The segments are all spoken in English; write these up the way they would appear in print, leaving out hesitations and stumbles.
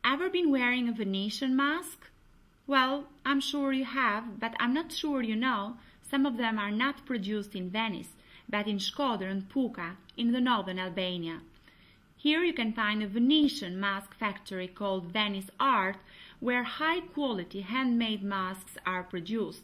Ever been wearing a Venetian mask? Well, I'm sure you have, but I'm not sure you know, some of them are not produced in Venice, but in Shkoder and Puke in the northern Albania. Here you can find a Venetian mask factory called Venice Art, where high-quality handmade masks are produced.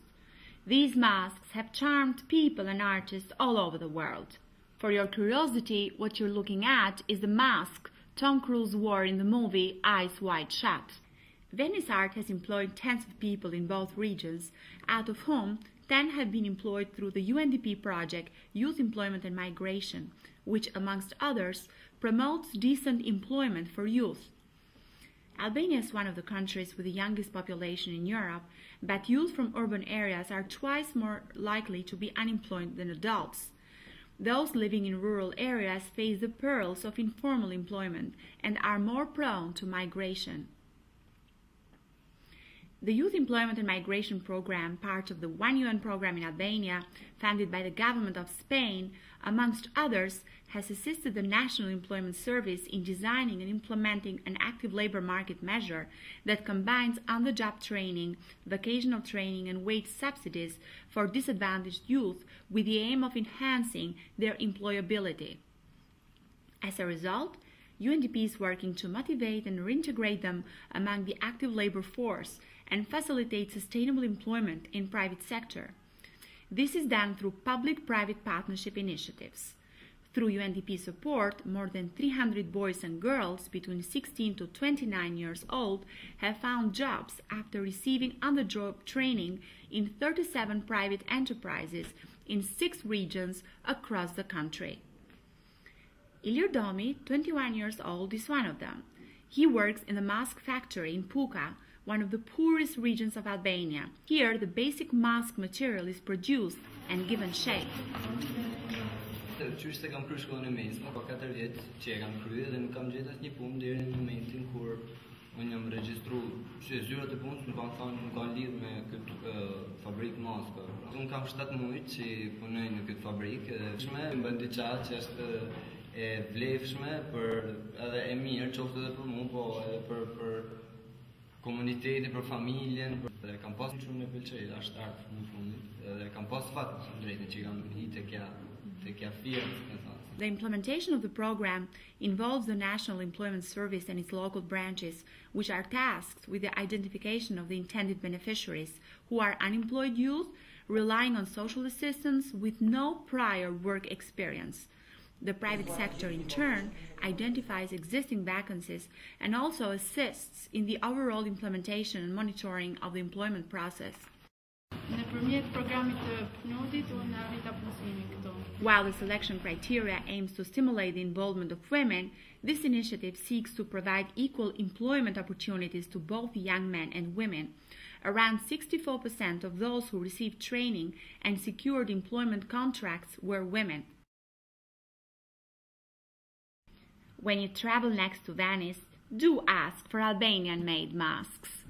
These masks have charmed people and artists all over the world. For your curiosity, what you're looking at is the mask Tom Cruise wore in the movie Eyes Wide Shut. Venice Art has employed tens of people in both regions, out of whom 10 have been employed through the UNDP project Youth Employment and Migration, which, amongst others, promotes decent employment for youth. Albania is one of the countries with the youngest population in Europe, but youth from urban areas are twice more likely to be unemployed than adults. Those living in rural areas face the perils of informal employment and are more prone to migration. The Youth Employment and Migration Program, part of the One UN program in Albania, funded by the government of Spain, amongst others, has assisted the National Employment Service in designing and implementing an active labor market measure that combines on-the-job training, vocational training, and wage subsidies for disadvantaged youth with the aim of enhancing their employability. As a result, UNDP is working to motivate and reintegrate them among the active labor force and facilitate sustainable employment in private sector. This is done through public-private partnership initiatives. Through UNDP support, more than 300 boys and girls between 16 to 29 years old have found jobs after receiving on-the-job training in 37 private enterprises in 6 regions across the country. Ilir Domi, 21 years old, is one of them. He works in the mask factory in Puke, one of the poorest regions of Albania. Here, the basic mask material is produced and given shape. Qysh se kam kryer shkollën e mesme, ka 4 vjet që e kam kryer dhe nuk kam gjetur asnjë punë deri në momentin kur unë jam regjistruar. Zyrat e punës nuk kanë lidhje me këtë fabrikë maske. Unë kam 7 muaj që punoj në këtë fabrikë dhe më bën diçka që është e vlefshme për edhe e mirë, qoftë edhe për mua, po edhe për komunitetin, për familjen, dhe kam pas shumë në pëlqej, është art në fundit, dhe kam pas fat në drejtën që kam hitë tek firmë. The implementation of the program involves the National Employment Service and its local branches, which are tasked with the identification of the intended beneficiaries, who are unemployed youth relying on social assistance with no prior work experience. The private sector, in turn, identifies existing vacancies and also assists in the overall implementation and monitoring of the employment process. While the selection criteria aims to stimulate the involvement of women, this initiative seeks to provide equal employment opportunities to both young men and women. Around 64% of those who received training and secured employment contracts were women. When you travel next to Venice, do ask for Albanian-made masks.